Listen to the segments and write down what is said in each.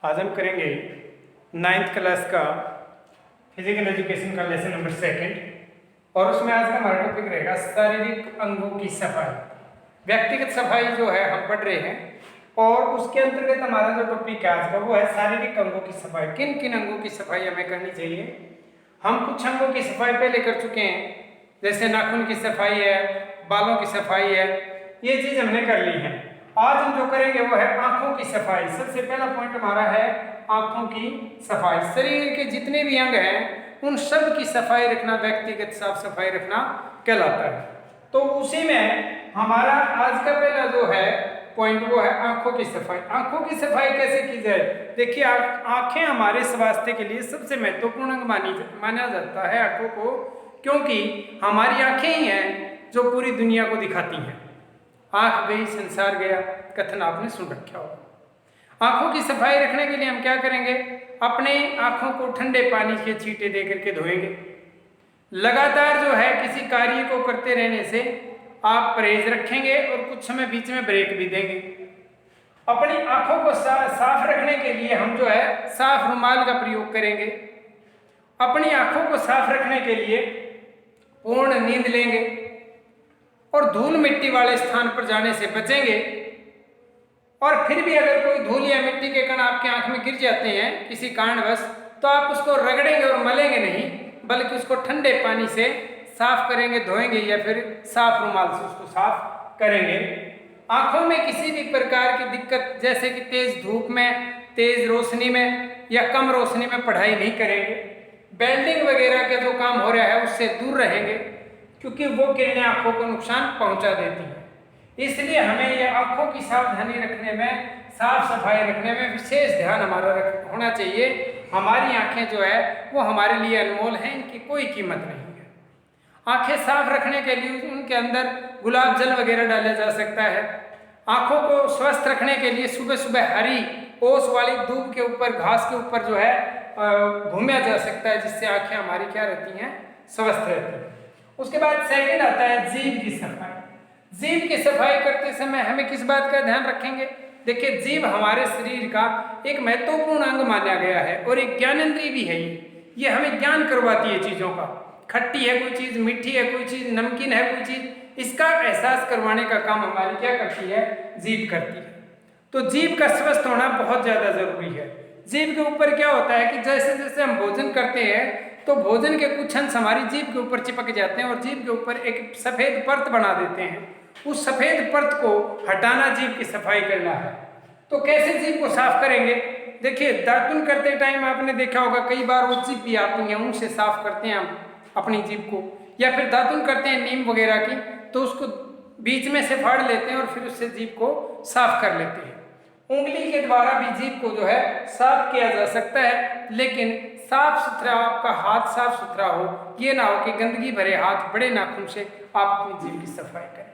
आज हम करेंगे 9th क्लास का फिजिकल एजुकेशन का लेसन नंबर 2 और उसमें आज का हमारा टॉपिक रहेगा शारीरिक अंगों की सफाई। व्यक्तिगत सफाई जो है हम पढ़ रहे हैं और उसके अंतर्गत हमारा जो टॉपिक है आज का वो है शारीरिक अंगों की सफाई। किन किन अंगों की सफाई हमें करनी चाहिए। हम कुछ अंगों की सफाई पहले कर चुके हैं, जैसे नाखून की सफाई है, बालों की सफाई है, ये चीज हमने कर ली है। आज हम जो करेंगे वो है आंखों की सफाई। सबसे पहला पॉइंट हमारा है आंखों की सफाई। शरीर के जितने भी अंग हैं उन सब की सफाई रखना, व्यक्तिगत साफ सफाई रखना कहलाता है। तो उसी में हमारा आज का पहला जो है पॉइंट वो है आंखों की सफाई। आंखों की सफाई कैसे की जाए। देखिए, आंखें हमारे स्वास्थ्य के लिए सबसे महत्वपूर्ण अंग माना जाता है आंखों को, क्योंकि हमारी आंखें ही हैं जो पूरी दुनिया को दिखाती हैं। आंख गई संसार गया, कथन आपने सुन रखा होगा। आंखों की सफाई रखने के लिए हम क्या करेंगे, अपने आंखों को ठंडे पानी के छींटे दे करके धोएंगे। लगातार जो है किसी कार्य को करते रहने से आप परहेज रखेंगे और कुछ समय बीच में ब्रेक भी देंगे। अपनी आंखों को साफ रखने के लिए हम जो है साफ रुमाल का प्रयोग करेंगे। अपनी आंखों को साफ रखने के लिए पूर्ण नींद लेंगे और धूल मिट्टी वाले स्थान पर जाने से बचेंगे। और फिर भी अगर कोई धूल या मिट्टी के कण आपकी आंख में गिर जाते हैं किसी कारणवश, तो आप उसको रगड़ेंगे और मलेंगे नहीं, बल्कि उसको ठंडे पानी से साफ करेंगे, धोएंगे या फिर साफ रुमाल से उसको साफ करेंगे। आंखों में किसी भी प्रकार की दिक्कत, जैसे कि तेज धूप में, तेज रोशनी में या कम रोशनी में पढ़ाई नहीं करेंगे। बेल्डिंग वगैरह का जो काम हो रहा है उससे दूर रहेंगे, क्योंकि वो किरणें आंखों को नुकसान पहुंचा देती हैं। इसलिए हमें ये आंखों की सावधानी रखने में, साफ सफाई रखने में विशेष ध्यान हमारा होना चाहिए। हमारी आंखें जो है वो हमारे लिए अनमोल हैं, इनकी कोई कीमत नहीं है। आंखें साफ रखने के लिए उनके अंदर गुलाब जल वगैरह डाला जा सकता है। आंखों को स्वस्थ रखने के लिए सुबह सुबह हरी ओस वाली दूब के ऊपर, घास के ऊपर जो है घूमा जा सकता है, जिससे आंखें हमारी क्या रहती हैं, स्वस्थ रहती हैं। उसके बाद सेकंड आता है जीभ की सफाई। जीभ की सफाई करते समय हमें किस बात का ध्यान रखेंगे। देखिए, जीभ हमारे शरीर का एक महत्वपूर्ण अंग माना गया है और एक ज्ञानेंद्रिय भी है। ये हमें ज्ञान करवाती है चीजों का। खट्टी है कोई चीज, मीठी है कोई चीज, नमकीन है कोई चीज, इसका एहसास करवाने का काम हमारी क्या करती है, जीभ करती है। तो जीभ का स्वस्थ होना बहुत ज्यादा जरूरी है। जीभ के ऊपर क्या होता है कि जैसे जैसे हम भोजन करते हैं तो भोजन के कुछ अंश हमारी जीभ के ऊपर चिपक जाते हैं और जीभ के ऊपर एक सफेद परत बना देते हैं। उस सफेद परत को हटाना, जीभ की सफाई करना है। तो कैसे जीभ को साफ करेंगे। देखिए, दातुन करते टाइम आपने देखा होगा कई बार वो जीभ भी आती है, उनसे साफ करते हैं हम अपनी जीभ को। या फिर दातुन करते हैं नीम वगैरह की, तो उसको बीच में से फाड़ लेते हैं और फिर उससे जीभ को साफ कर लेते हैं। उंगली के द्वारा भी जीभ को जो है साफ किया जा सकता है, लेकिन साफ सुथरा आपका हाथ साफ सुथरा हो, ये ना हो कि गंदगी भरे हाथ बड़े नाखून से आप अपनी जीभ की सफाई करें।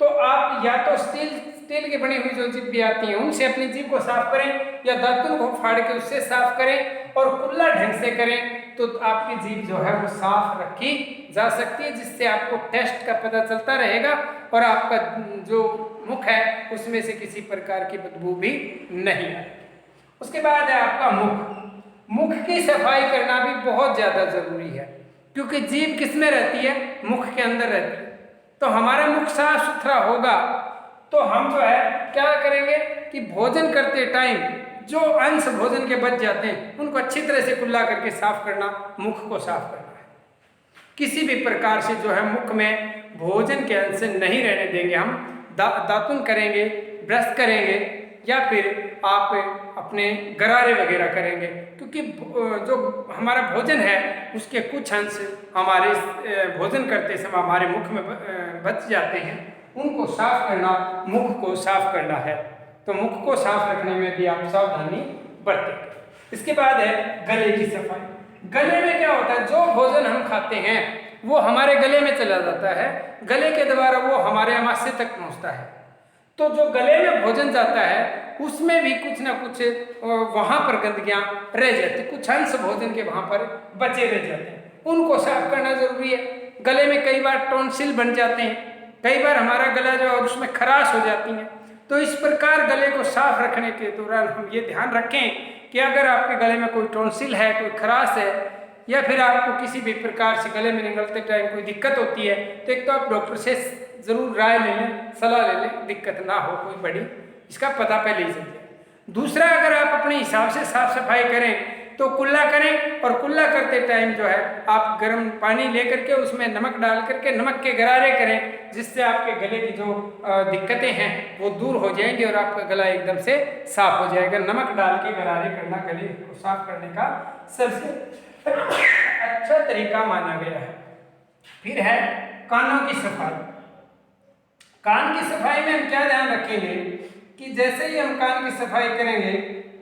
तो आप या तो स्टील की बनी हुई जो जीभ भी आती है उनसे अपनी जीभ को साफ करें, या दातुन को फाड़ के उससे साफ करें और खुला ढंग से करें, तो आपकी जीभ जो है वो साफ रखी जा सकती है, जिससे आपको टेस्ट का पता चलता रहेगा और आपका जो मुख है उसमें से किसी प्रकार की बदबू भी नहीं आएगी। उसके बाद है आपका मुख। मुख की सफाई करना भी बहुत ज्यादा जरूरी है, क्योंकि जीभ किसमें रहती है, मुख के अंदर रहती है। तो हमारा मुख साफ सुथरा होगा तो हम जो है क्या करेंगे कि भोजन करते टाइम जो अंश भोजन के बच जाते हैं उनको अच्छी तरह से कुल्ला करके साफ करना, मुख को साफ करना है। किसी भी प्रकार से जो है मुख में भोजन के अंश नहीं रहने देंगे। हम दातुन करेंगे, ब्रश करेंगे या फिर आप अपने गरारे वगैरह करेंगे, क्योंकि जो हमारा भोजन है उसके कुछ अंश हमारे भोजन करते समय हमारे मुख में बच जाते हैं, उनको साफ करना, मुख को साफ करना है। तो मुख को साफ रखने में भी आप सावधानी बरतें। इसके बाद है गले की सफाई। गले में क्या होता है, जो भोजन हम खाते हैं वो हमारे गले में चला जाता है, गले के द्वारा वो हमारे आमाशय तक पहुंचता है। तो जो गले में भोजन जाता है उसमें भी कुछ ना कुछ वहां पर गंदगियां रह जाती, कुछ अंश भोजन के वहां पर बचे रह जाते हैं, उनको साफ करना जरूरी है। गले में कई बार टॉन्सिल बन जाते हैं, कई बार हमारा गला जो है उसमें खराश हो जाती है, तो इस प्रकार गले को साफ रखने के दौरान हम ये ध्यान रखें कि अगर आपके गले में कोई टॉन्सिल है, कोई खराश है, या फिर आपको किसी भी प्रकार से गले में निकलते टाइम कोई दिक्कत होती है, तो एक तो आप डॉक्टर से ज़रूर राय ले लें, सलाह ले लें, दिक्कत ना हो कोई बड़ी, इसका पता पहले ही चल जाए। दूसरा, अगर आप अपने हिसाब से साफ सफाई करें तो कुल्ला करें, और कुल्ला करते टाइम जो है आप गर्म पानी लेकर के उसमें नमक डाल करके नमक के गरारे करें, जिससे आपके गले की जो दिक्कतें हैं वो दूर हो जाएंगी और आपका गला एकदम से साफ हो जाएगा। नमक डाल के गरारे करना गले को साफ करने का सबसे अच्छा तरीका माना गया है। फिर है कानों की सफाई। कान की सफाई में हम क्या ध्यान रखेंगे कि जैसे ही हम कान की सफाई करेंगे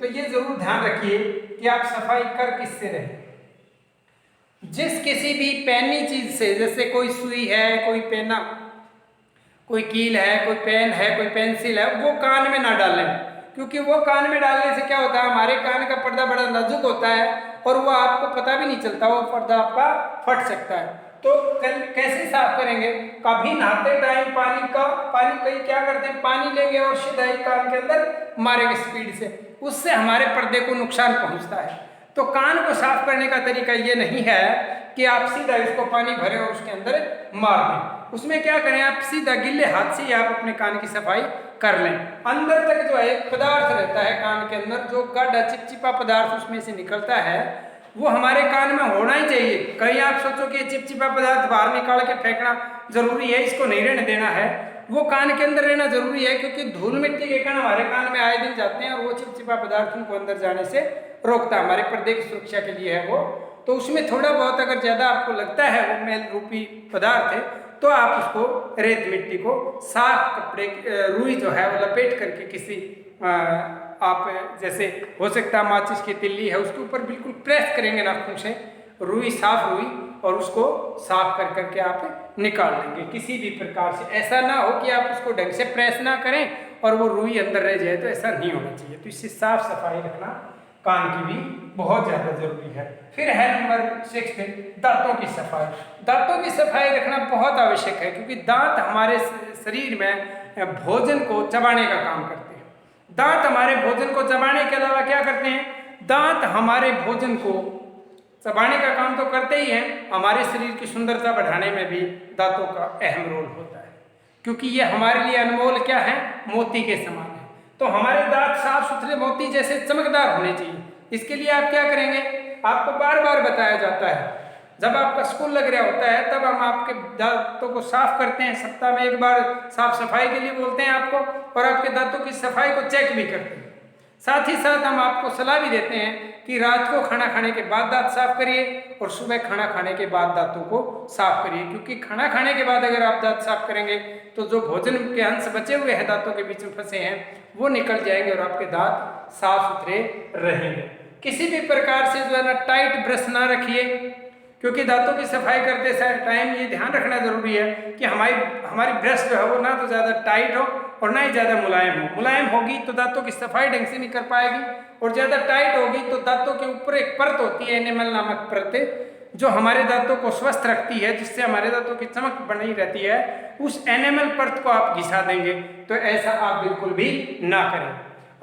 तो ये जरूर ध्यान रखिए कि आप सफाई कर किससे रहें। जिस किसी भी पैनी चीज से, जैसे कोई सुई है, कोई पेना, कोई कील है, कोई पेन है, कोई पेंसिल है, वो कान में ना डालें, क्योंकि वो कान में डालने से क्या होता है, हमारे कान का पर्दा बड़ा नाजुक होता है और वो आपको पता भी नहीं चलता, वो पर्दा आपका फट सकता है। तो कैसे साफ करेंगे? कभी नहाते टाइम पानी कई क्या करते हैं, पानी लेंगे और सीधा ही कान के अंदर मारेंगे स्पीड से, उससे हमारे पर्दे को नुकसान पहुंचता है। तो कान को साफ करने का तरीका ये नहीं है कि आप सीधा इसको पानी भरें और उसके अंदर मार दें। उसमें क्या करें, आप सीधा गिल्ले हाथ से ही आप अपने कान की सफाई कर लें। अंदर तक जो है एक पदार्थ रहता है कान के अंदर, जो गाढ़ा चिपचिपा पदार्थ उसमें से निकलता है, वो हमारे कान में होना ही चाहिए। कहीं आप सोचो कि चिपचिपा पदार्थ बाहर निकाल के फेंकना जरूरी है, इसको नहीं रहने देना है, वो कान के अंदर रहना जरूरी है, क्योंकि धूल मिट्टी के कण हमारे कान में आए दिन जाते हैं और वो चिपचिपा पदार्थ उनको अंदर जाने से रोकता है, हमारे पर्दे की सुरक्षा के लिए है वो। तो उसमें थोड़ा बहुत अगर ज़्यादा आपको लगता है वो मैल रूपी पदार्थ है, तो आप उसको रेत मिट्टी को साफ कपड़े रुई जो है वो लपेट करके किसी आप जैसे हो सकता है माचिस की तिल्ली है उसके ऊपर बिल्कुल प्रेस करेंगे नाखून से, रुई साफ रुई, और उसको साफ कर करके आप निकाल लेंगे। किसी भी प्रकार से ऐसा ना हो कि आप उसको ढंग से प्रेस ना करें और वो रुई अंदर रह जाए, तो ऐसा नहीं होना चाहिए। तो इससे साफ सफाई रखना कान की भी बहुत ज़्यादा जरूरी है। फिर है नंबर 6 दांतों की सफाई। दांतों की सफाई रखना बहुत आवश्यक है, क्योंकि दांत हमारे शरीर में भोजन को चबाने का काम करते हैं। दांत हमारे भोजन को चबाने के अलावा क्या करते हैं, दांत हमारे भोजन को चबाने का काम तो करते ही हैं, हमारे शरीर की सुंदरता बढ़ाने में भी दांतों का अहम रोल होता है, क्योंकि ये हमारे लिए अनमोल क्या है, मोती के समान है। तो हमारे दांत साफ सुथरे मोती जैसे चमकदार होने चाहिए। इसके लिए आप क्या करेंगे, आपको बार बार बताया जाता है, जब आपका स्कूल लग रहा होता है तब हम आपके दांतों को साफ करते हैं, सप्ताह में एक बार साफ सफाई के लिए बोलते हैं आपको, और आपके दांतों की सफाई को चेक भी करते हैं। साथ ही साथ हम आपको सलाह भी देते हैं कि रात को खाना खाने के बाद दांत साफ करिए और सुबह खाना खाने के बाद दांतों को साफ करिए, क्योंकि खाना खाने के बाद अगर आप दांत साफ करेंगे तो जो भोजन के अंश बचे हुए हैं दांतों के बीच में फंसे हैं वो निकल जाएंगे और आपके दांत साफ सुथरे रहेंगे। किसी भी प्रकार से जो है ना टाइट ब्रश ना रखिए, क्योंकि दांतों की सफाई करते समय टाइम ये ध्यान रखना जरूरी है कि हमारी ब्रश जो है वो ना तो ज़्यादा टाइट हो और ना ही ज़्यादा मुलायम हो। मुलायम होगी तो दांतों की सफाई ढंग से नहीं कर पाएगी, और ज़्यादा टाइट होगी तो दांतों के ऊपर एक परत होती है एनेमल नामक परत, जो हमारे दांतों को स्वस्थ रखती है, जिससे हमारे दांतों की चमक बनी रहती है। उस एनेमल परत को आप घिसा देंगे, तो ऐसा आप बिल्कुल भी ना करें।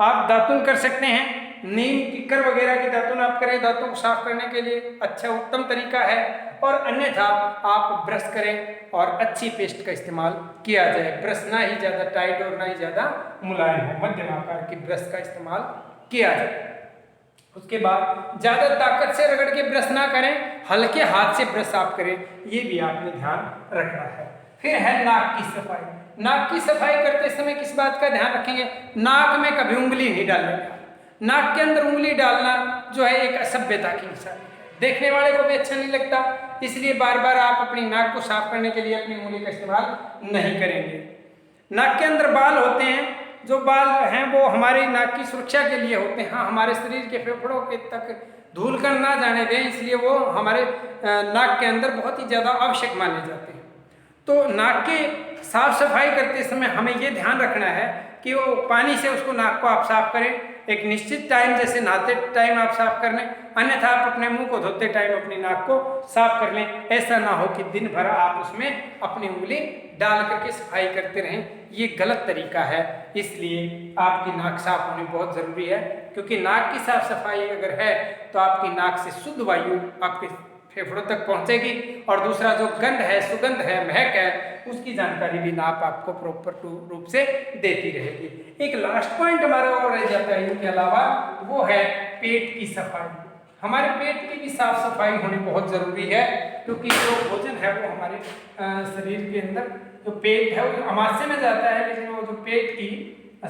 आप दातुन कर सकते हैं, नीम किक्कर वगैरह की दातुन आप करें, दांतों को साफ करने के लिए अच्छा उत्तम तरीका है। और अन्यथा आप ब्रश करें और अच्छी पेस्ट का इस्तेमाल किया जाए। ब्रश ना ही ज़्यादा टाइट और ना ही ज़्यादा मुलायम हो, मध्यम आकार की ब्रश का इस्तेमाल किया जाए। उसके बाद ज़्यादा ताकत से रगड़ के ब्रश ना करें, हल्के हाथ से ब्रश आप करें, ये भी आपने ध्यान रखना है। फिर है नाक की सफाई। नाक की सफाई करते समय किस बात का ध्यान रखेंगे, नाक में कभी उंगली नहीं डालेंगे। नाक के अंदर उंगली डालना जो है एक असभ्यता की निशानी है, देखने वाले को भी अच्छा नहीं लगता, इसलिए बार बार आप अपनी नाक को साफ करने के लिए अपनी उंगली का इस्तेमाल नहीं करेंगे। नाक के अंदर बाल होते हैं, जो बाल हैं वो हमारी नाक की सुरक्षा के लिए होते हैं। हाँ, हमारे शरीर के फेफड़ों के तक धूल कण ना जाने दें, इसलिए वो हमारे नाक के अंदर बहुत ही ज़्यादा आवश्यक माने जाते हैं। तो नाक की साफ सफाई करते समय हमें ये ध्यान रखना है कि वो पानी से उसको नाक को आप साफ करें, एक निश्चित टाइम, जैसे नहाते टाइम आप साफ कर लें, अन्यथा आप अपने मुंह को धोते टाइम अपनी नाक को साफ कर लें। ऐसा ना हो कि दिन भर आप उसमें अपनी उंगली डाल करके सफाई करते रहें, ये गलत तरीका है। इसलिए आपकी नाक साफ होनी बहुत ज़रूरी है, क्योंकि नाक की साफ सफाई अगर है तो आपकी नाक से शुद्ध वायु आपके फेफड़ों तक पहुंचेगी, और दूसरा जो गंध है, सुगंध है, महक है, उसकी जानकारी भी नाक आपको प्रॉपर रूप से देती रहेगी। एक लास्ट पॉइंट हमारा और रह जाता है इनके अलावा, वो है पेट की सफाई। हमारे पेट की भी साफ सफाई होनी बहुत ज़रूरी है, क्योंकि जो भोजन है वो हमारे शरीर के अंदर, जो पेट है वो अमाशय में जाता है, लेकिन वो जो पेट की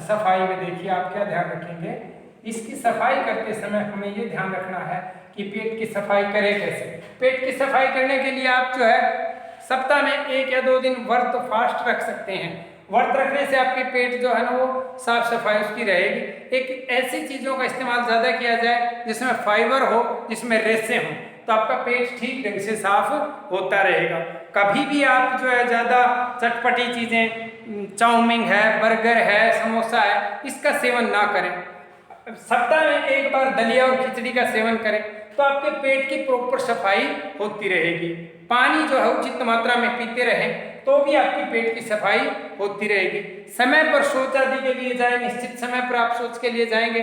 सफाई में देखिए आप क्या ध्यान रखेंगे, इसकी सफाई करते समय हमें ये ध्यान रखना है कि पेट की सफाई करें कैसे। पेट की सफाई करने के लिए आप जो है सप्ताह में 1 या 2 दिन व्रत फास्ट रख सकते हैं। व्रत रखने से आपके पेट जो है ना वो साफ सफाई उसकी रहेगी। एक ऐसी चीज़ों का इस्तेमाल ज़्यादा किया जाए जिसमें फाइबर हो, जिसमें रेशे हों, तो आपका पेट ठीक ढंग से साफ होता रहेगा। कभी भी आप जो है ज़्यादा चटपटी चीज़ें, चाउमीन है, बर्गर है, समोसा है, इसका सेवन ना करें। सप्ताह में 1 बार दलिया और खिचड़ी का सेवन करें, तो आपके पेट की प्रॉपर सफाई होती रहेगी। पानी जो है उचित मात्रा में पीते रहें, तो भी आपकी पेट की सफाई होती रहेगी। समय पर शौच आदि के लिए जाएं, निश्चित समय पर आप शौच के लिए जाएंगे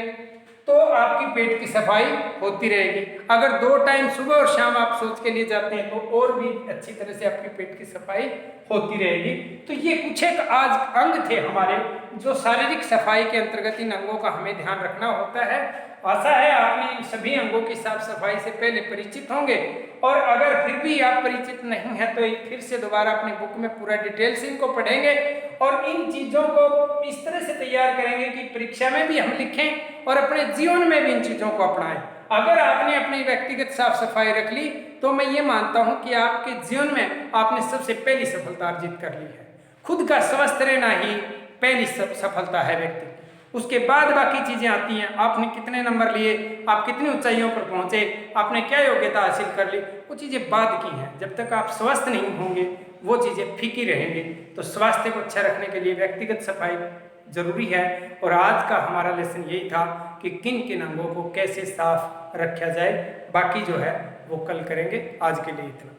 तो आपकी पेट की सफाई होती रहेगी। अगर 2 टाइम सुबह और शाम आप शौच के लिए जाते हैं तो और भी अच्छी तरह से आपकी पेट की सफाई होती रहेगी। तो ये कुछ एक आज अंग थे हमारे, जो शारीरिक सफाई के अंतर्गत इन अंगों का हमें ध्यान रखना होता है। आशा है आपने इन सभी अंगों की साफ सफाई से पहले परिचित होंगे, और अगर फिर भी आप परिचित नहीं है तो फिर से दोबारा अपनी बुक में पूरा डिटेल से इनको पढ़ेंगे, और इन चीज़ों को इस तरह से तैयार करेंगे कि परीक्षा में भी हम लिखें और अपने जीवन में भी इन चीज़ों को अपनाएं। अगर आपने अपनी व्यक्तिगत साफ सफाई रख ली तो मैं ये मानता हूँ कि आपके जीवन में आपने सबसे पहली सफलता अर्जित कर ली है। खुद का स्वस्थ रहना ही पहली सफलता है व्यक्ति, उसके बाद बाकी चीज़ें आती हैं। आपने कितने नंबर लिए, आप कितनी ऊंचाइयों पर पहुंचे, आपने क्या योग्यता हासिल कर ली, वो चीज़ें बाद की हैं। जब तक आप स्वस्थ नहीं होंगे वो चीज़ें फीकी रहेंगी। तो स्वास्थ्य को अच्छा रखने के लिए व्यक्तिगत सफाई जरूरी है। और आज का हमारा लेसन यही था कि किन किन अंगों को कैसे साफ रखा जाए। बाकी जो है वो कल करेंगे। आज के लिए इतना।